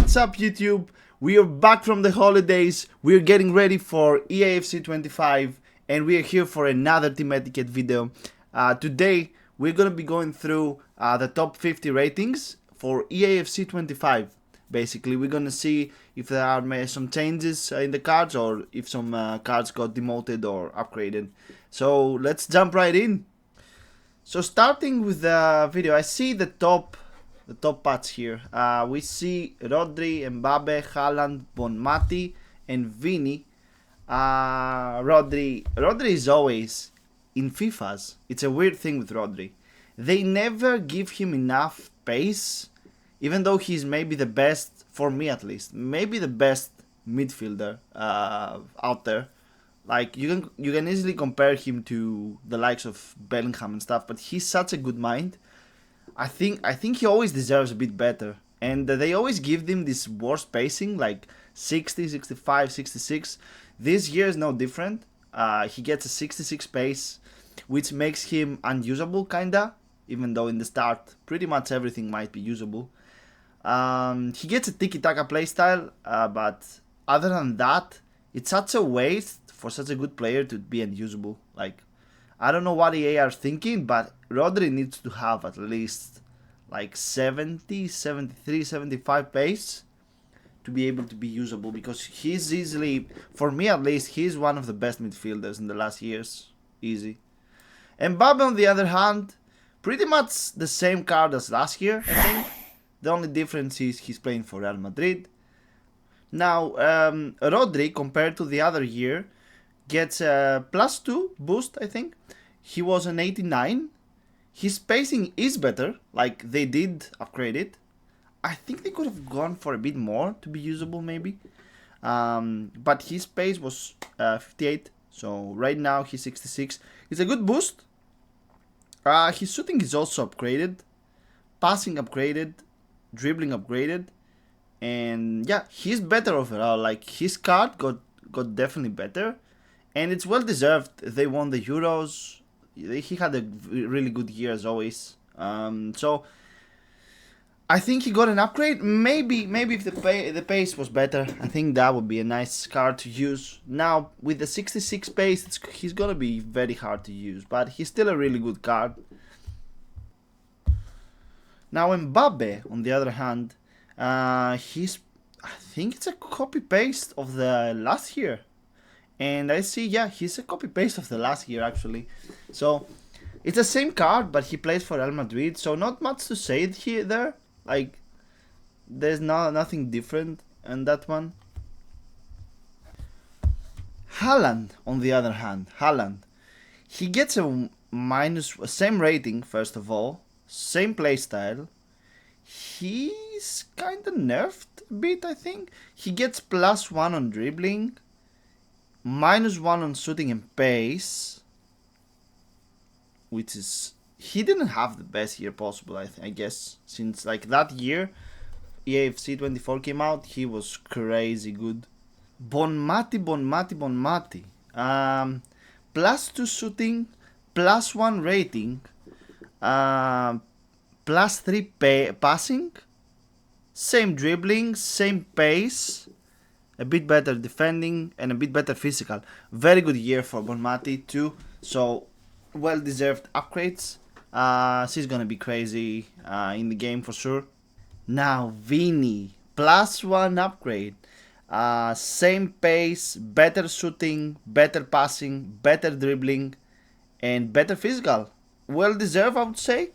What's up, YouTube? We are back from the holidays. We're getting ready for EAFC25 and we are here for another Team Etiquette video. Today we're going to be going through the top 50 ratings for EAFC25. Basically, we're going to see if there are some changes in the cards or if some cards got demoted or upgraded. So let's jump right in. So starting with the video, I see the top parts here. We see Rodri, Mbappe, Haaland, Bonmati, and Vini. Rodri is always in FIFAs. It's a weird thing with Rodri. They never give him enough pace, even though he's maybe the best, for me at least, maybe the best midfielder out there. Like you can easily compare him to the likes of Bellingham and stuff, but he's such a good mind. I think he always deserves a bit better, and they always give him this worse pacing, like 60, 65, 66. This year is no different. He gets a 66 pace, which makes him unusable kinda, even though in the start pretty much everything might be usable. He gets a tiki-taka playstyle, but other than that, it's such a waste for such a good player to be unusable. Like, I don't know what EA are thinking, but Rodri needs to have at least like 70, 73, 75 pace to be able to be usable, because he's easily, for me at least, he's one of the best midfielders in the last years. Easy. Mbappe, on the other hand, pretty much the same card as last year, I think. The only difference is he's playing for Real Madrid. Now, Rodri, compared to the other year, gets a +2 boost, I think. He was an 89. His spacing is better, like they did upgrade it. I think they could have gone for a bit more to be usable maybe. But his pace was 58, so right now he's 66. It's a good boost. His shooting is also upgraded. Passing upgraded. Dribbling upgraded. And yeah, he's better overall. Like, his card got definitely better. And it's well deserved. They won the Euros. He had a really good year as always. So I think he got an upgrade. Maybe if the pace was better, I think that would be a nice card to use. Now with the 66 pace, he's gonna be very hard to use, but he's still a really good card. Now Mbappe, on the other hand, I think it's a copy paste of the last year. And I see, yeah, he's a copy-paste of the last year, actually. So, it's the same card, but he plays for Real Madrid, so not much to say there. Like, there's nothing different in that one. Haaland, on the other hand, he gets a same rating, first of all, same playstyle. He's kinda nerfed a bit, I think. He gets +1 on dribbling. -1 on shooting and pace, which is, he didn't have the best year possible, I guess, since like that year EAFC24 came out, he was crazy good. Bonmati, +2 shooting, +1 rating, +3 passing, same dribbling, same pace, a bit better defending, and a bit better physical. Very good year for Bonmati too, so well deserved upgrades. She's gonna be crazy in the game for sure. Now Vini, +1 upgrade, same pace, better shooting, better passing, better dribbling, and better physical. Well deserved, I would say.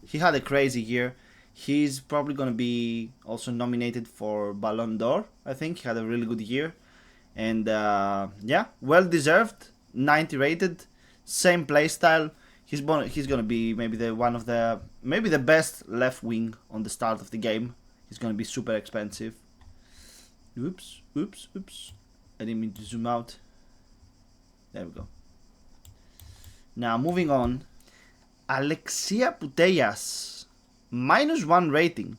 He had a crazy year. He's probably going to be also nominated for Ballon d'Or. I think he had a really good year. And yeah, well deserved. 90 rated. Same playstyle. He's going to be maybe the best left wing on the start of the game. He's going to be super expensive. Oops. I didn't mean to zoom out. There we go. Now moving on. Alexia Putellas. -1 rating.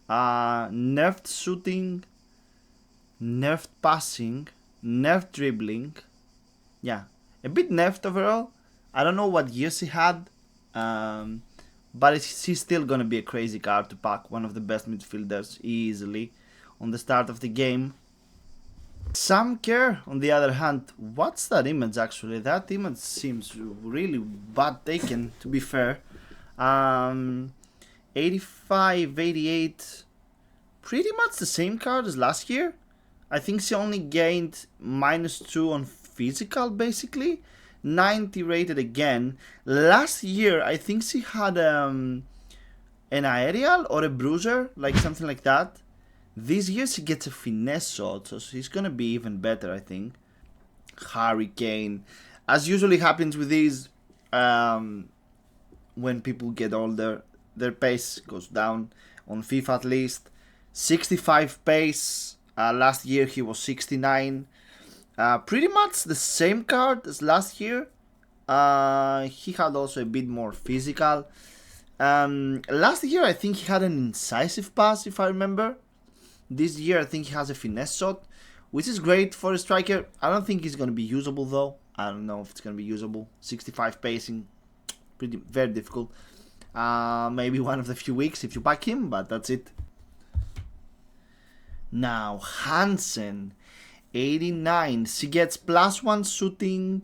Nerfed shooting, nerfed passing, nerfed dribbling. Yeah, a bit nerfed overall. I don't know what years he had, but he's still gonna be a crazy card to pack. One of the best midfielders easily on the start of the game. Some care, on the other hand, what's that image actually? That image seems really bad taken, to be fair. 85, 88, pretty much the same card as last year. I think she only gained -2 on physical, basically. 90 rated again. Last year, I think she had an aerial or a bruiser, like something like that. This year she gets a finesse shot, so she's gonna be even better, I think. Hurricane. As usually happens with these, when people get older, their pace goes down, on FIFA at least. 65 pace, last year he was 69. Pretty much the same card as last year. He had also a bit more physical. Last year I think he had an incisive pass, if I remember. This year I think he has a finesse shot, which is great for a striker. I don't think he's going to be usable though. I don't know if it's going to be usable. 65 pacing, very difficult. Maybe one of the few weeks if you pack him, but that's it. Now Hansen, 89. She gets +1 shooting,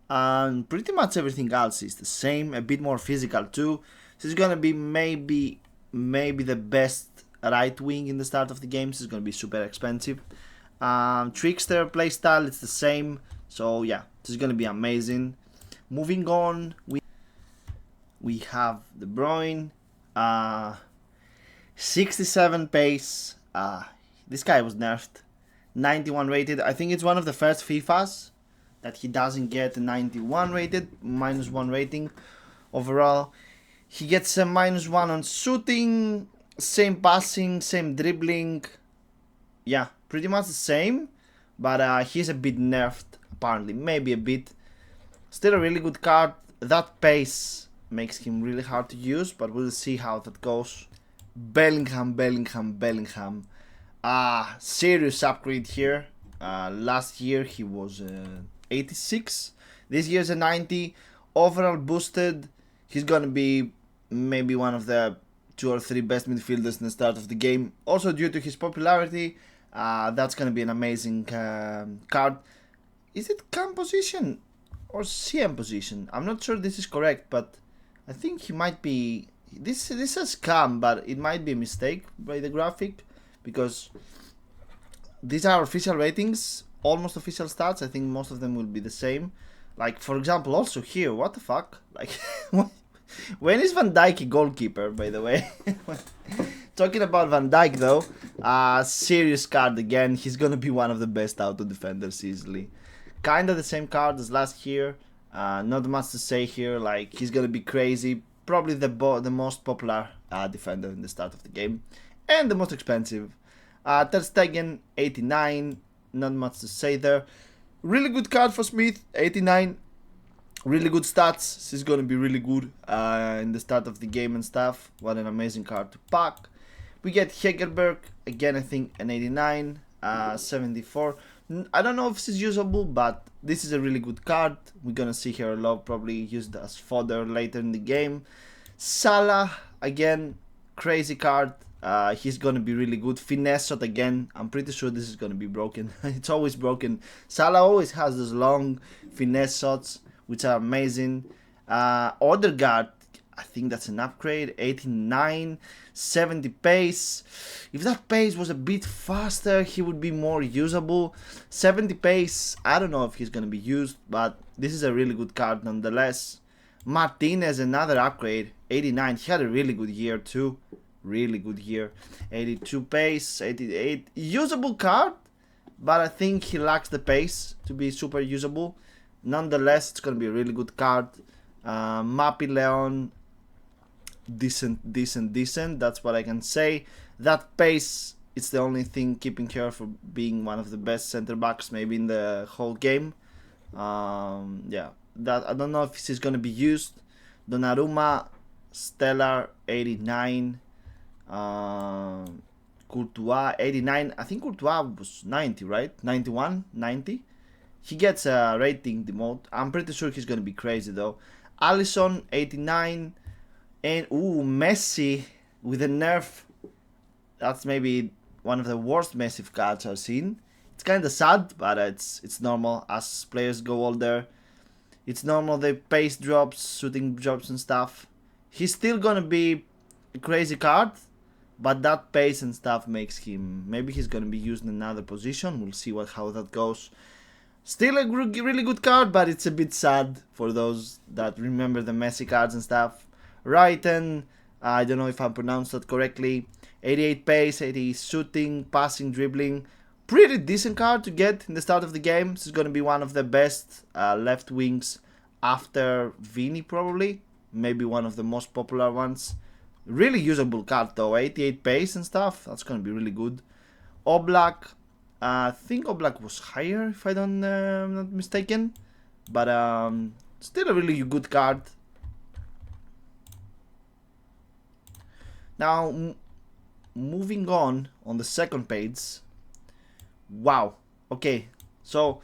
and pretty much everything else is the same. A bit more physical too. She's gonna be maybe the best right wing in the start of the game. She's gonna be super expensive. Trickster playstyle, it's the same. So yeah, this is gonna be amazing. Moving on, we have De Bruyne, 67 pace. This guy was nerfed. 91 rated. I think it's one of the first FIFAs that he doesn't get a 91 rated, -1 rating overall. He gets a -1 on shooting, same passing, same dribbling. Yeah, pretty much the same, but he's a bit nerfed apparently, maybe a bit. Still a really good card. That pace makes him really hard to use, but we'll see how that goes. Bellingham. Serious upgrade here. Last year he was 86. This year's a 90. Overall boosted. He's gonna be maybe one of the 2 or 3 best midfielders in the start of the game. Also due to his popularity, that's gonna be an amazing card. Is it cam position or CM position? I'm not sure this is correct, but I think he might be. This says cam, but it might be a mistake by the graphic, because these are official ratings, almost official stats. I think most of them will be the same. Like for example, also here, what the fuck? Like, when is Van Dijk a goalkeeper, by the way? Talking about Van Dijk though, serious card again. He's gonna be one of the best auto defenders easily. Kinda the same card as last year. Not much to say here. Like, he's gonna be crazy. Probably the most popular defender in the start of the game, and the most expensive. Ter Stegen, 89. Not much to say there. Really good card for Smith, 89. Really good stats. He's gonna be really good in the start of the game and stuff. What an amazing card to pack. We get Hegerberg again. I think an 89, 74. I don't know if this is usable, but this is a really good card. We're gonna see here a lot, probably used as fodder later in the game. Salah, again, crazy card. He's gonna be really good. Finesse shot again. I'm pretty sure this is gonna be broken. It's always broken. Salah always has those long finesse shots, which are amazing. Odegaard, I think that's an upgrade. 89, 70 pace. If that pace was a bit faster, he would be more usable. 70 pace, I don't know if he's going to be used, but this is a really good card nonetheless. Martinez, another upgrade. 89, he had a really good year too. Really good year. 82 pace, 88. Usable card, but I think he lacks the pace to be super usable. Nonetheless, it's going to be a really good card. Mapi Leon, decent. That's what I can say. That pace, it's the only thing keeping her from being one of the best center backs maybe in the whole game. Yeah, that I don't know if she's gonna be used. Donnarumma, stellar, 89. Courtois, 89. I think Courtois was 90, right? 91, 90. He gets a rating demote. I'm pretty sure he's gonna be crazy though. Alisson, 89. And ooh, Messi with a nerf. That's maybe one of the worst massive cards I've seen. It's kind of sad, but it's normal as players go older. It's normal the pace drops, shooting drops and stuff. He's still gonna be a crazy card, but that pace and stuff makes him. Maybe he's gonna be used in another position. We'll see how that goes. Still a really good card, but it's a bit sad for those that remember the Messi cards and stuff. Raiten, I don't know if I pronounced that correctly. 88 pace, 80 shooting, passing, dribbling. Pretty decent card to get in the start of the game. This is going to be one of the best left wings after Vini probably. Maybe one of the most popular ones. Really usable card though. 88 pace and stuff. That's going to be really good. Oblak. I think Oblak was higher if I don't not mistaken. But still a really good card. Now moving on the second page. Wow. Okay. So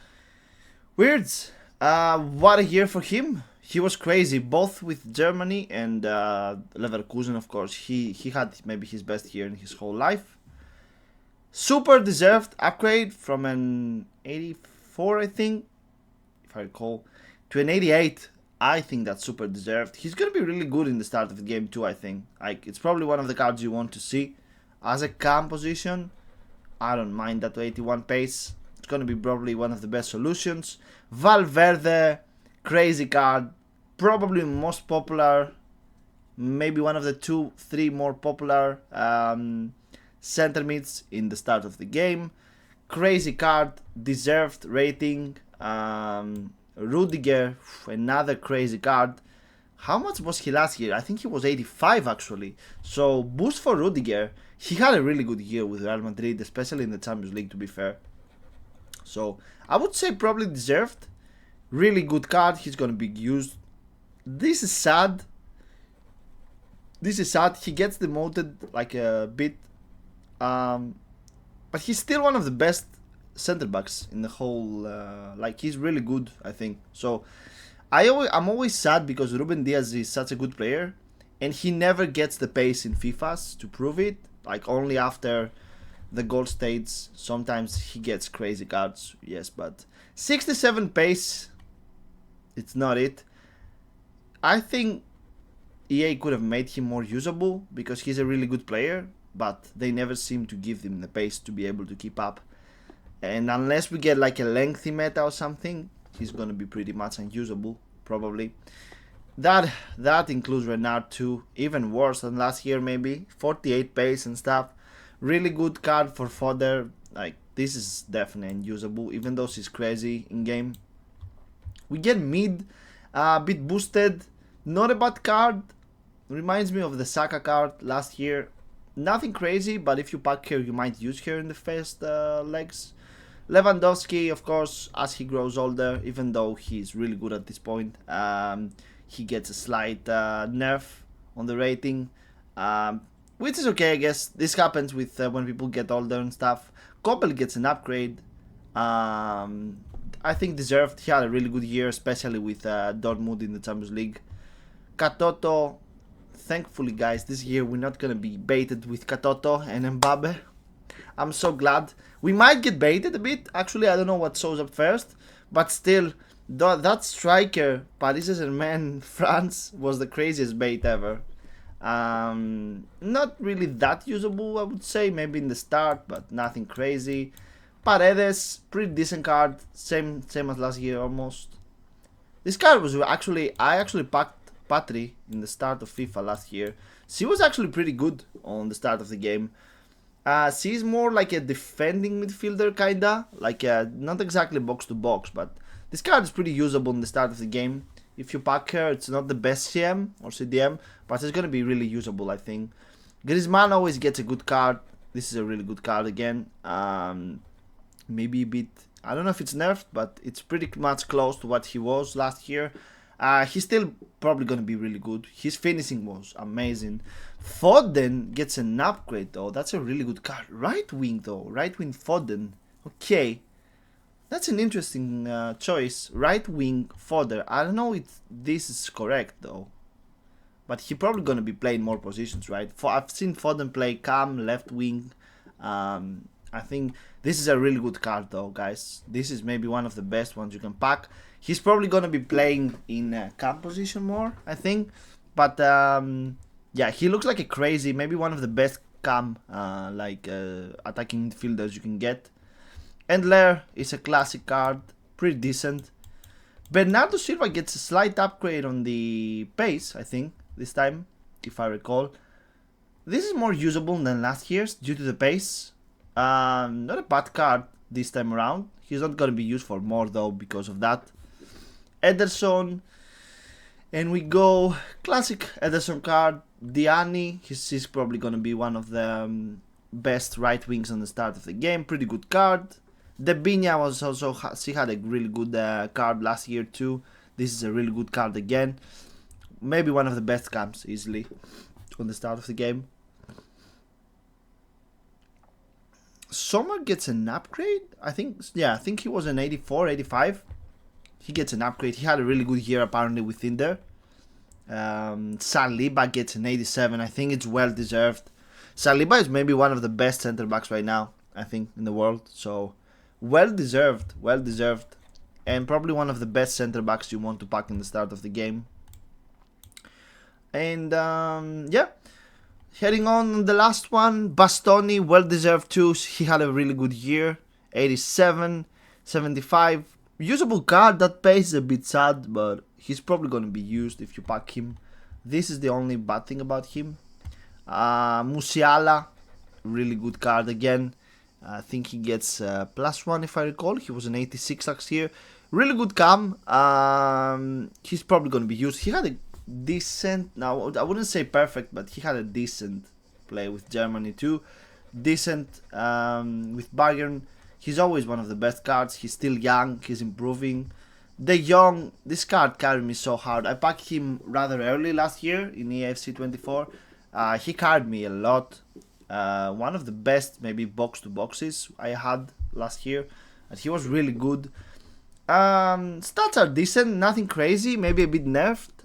Weirds. What a year for him. He was crazy, both with Germany and Leverkusen, of course. He had maybe his best year in his whole life. Super deserved upgrade from an 84, I think, if I recall, to an 88. I think that's super deserved. He's going to be really good in the start of the game too, I think. Like, it's probably one of the cards you want to see. As a cam position, I don't mind that 81 pace. It's going to be probably one of the best solutions. Valverde, crazy card. Probably most popular. Maybe one of the 2-3 more popular center mids in the start of the game. Crazy card. Deserved rating. Rudiger, another crazy card. How much was he last year? I think he was 85 actually. So boost for Rudiger. He had a really good year with Real Madrid, especially in the Champions League, to be fair. So I would say probably deserved. Really good card. He's going to be used. This is sad. This is sad. He gets demoted like a bit. But he's still one of the best center backs in the whole. Like, he's really good, I think. So I'm always sad because Ruben Diaz is such a good player. And he never gets the pace in FIFAs to prove it. Like, only after the gold states, sometimes he gets crazy cards. Yes, but 67 pace, it's not it. I think EA could have made him more usable because he's a really good player, but they never seem to give him the pace to be able to keep up. And unless we get like a lengthy meta or something, he's going to be pretty much unusable, probably. That includes Renard too, even worse than last year maybe. 48 pace and stuff. Really good card for fodder. Like, this is definitely unusable, even though she's crazy in game. We get mid, a bit boosted. Not a bad card. Reminds me of the Saka card last year. Nothing crazy, but if you pack her, you might use her in the first legs. Lewandowski, of course, as he grows older, even though he's really good at this point, he gets a slight nerf on the rating, which is okay, I guess. This happens with when people get older and stuff. Koppel gets an upgrade. I think deserved. He had a really good year, especially with Dortmund in the Champions League. Katoto, thankfully, guys, this year we're not gonna be baited with Katoto and Mbappe. I'm so glad. We might get baited a bit. Actually, I don't know what shows up first, but still, that striker, Paris Saint-Germain, France, was the craziest bait ever. Not really that usable, I would say. Maybe in the start, but nothing crazy. Paredes, pretty decent card. Same as last year almost. This card was actually, I actually packed Patri in the start of FIFA last year. She was actually pretty good on the start of the game. She's more like a defending midfielder, kinda. Like, not exactly box to box, but this card is pretty usable in the start of the game. If you pack her, it's not the best CM or CDM, but it's gonna be really usable, I think. Griezmann always gets a good card. This is a really good card again. Maybe a bit, I don't know if it's nerfed, but it's pretty much close to what he was last year. He's still probably going to be really good. His finishing was amazing. Foden gets an upgrade though. That's a really good card. Right wing though. Right wing Foden. Okay. That's an interesting choice. Right wing Foden. I don't know if this is correct though. but he probably gonna be playing more positions, right? I've seen Foden play cam, left wing. I think this is a really good card though, guys. This is maybe one of the best ones you can pack. He's probably gonna be playing in cam position more, I think. But yeah, he looks like a crazy, maybe one of the best cam attacking midfielders you can get. Endler is a classic card, pretty decent. Bernardo Silva gets a slight upgrade on the pace, I think, this time, if I recall. This is more usable than last year's due to the pace. Not a bad card this time around. He's not going to be used for more though because of that. Ederson. And we go classic Ederson card. Diani. He's probably going to be one of the best right wings on the start of the game. Pretty good card. Debinia was also, she had a really good card last year too. This is a really good card again. Maybe one of the best camps easily on the start of the game. Sommer gets an upgrade. I think he was an 84, 85. He gets an upgrade. He had a really good year apparently within there. Saliba gets an 87. I think it's well deserved. Saliba is maybe one of the best center backs right now, I think, in the world. So well deserved, and probably one of the best center backs you want to pack in the start of the game. And yeah, heading on the last one, Bastoni, well deserved too. He had a really good year, 87, 75. Usable card. That pace is a bit sad, but he's probably going to be used if you pack him. This is the only bad thing about him. Musiala, really good card again. I think he gets +1 if I recall. He was an 86 last year. Really good cam. He's probably going to be used. He had a decent, now I wouldn't say perfect, but he had a decent play with Germany too. Decent with Bayern. He's always one of the best cards. He's still young. He's improving. De Jong, this card carried me so hard. I packed him rather early last year in EAFC25. He carried me a lot. One of the best maybe box to boxes I had last year, and he was really good. Stats are decent, nothing crazy, maybe a bit nerfed.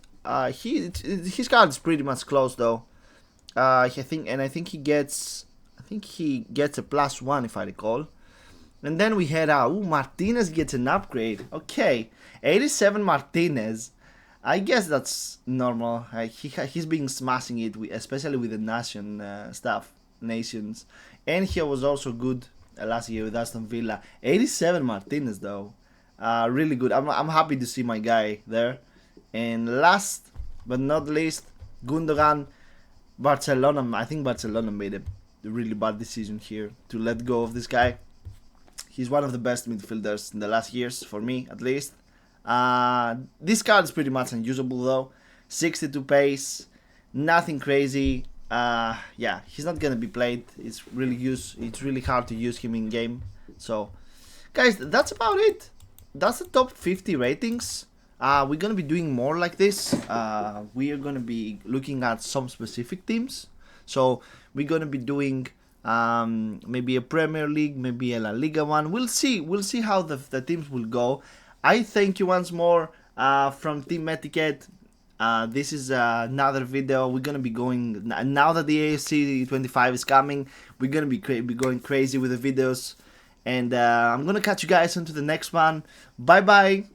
His card is pretty much close though. I think he gets a +1 if I recall. And then we had Martinez gets an upgrade. Okay, 87 Martinez. I guess that's normal. He's been smashing it, especially with the nations, and he was also good last year with Aston Villa. 87 Martinez though, really good. I'm happy to see my guy there. And last but not least, Gundogan, Barcelona. I think Barcelona made a really bad decision here to let go of this guy. He's one of the best midfielders in the last years, for me at least. This card is pretty much unusable though. 62 pace, nothing crazy. Yeah, he's not gonna be played. It's really hard to use him in game. So, guys, that's about it. That's the top 50 ratings. We're gonna be doing more like this. We are gonna be looking at some specific teams. So we're gonna be doing maybe a Premier League, maybe a La Liga one. We'll see how the teams will go. I thank you once more from Team Etiquette. This is another video. We're gonna be going now that the EAFC25 is coming. We're gonna be going crazy with the videos, and I'm gonna catch you guys into the next one. Bye bye.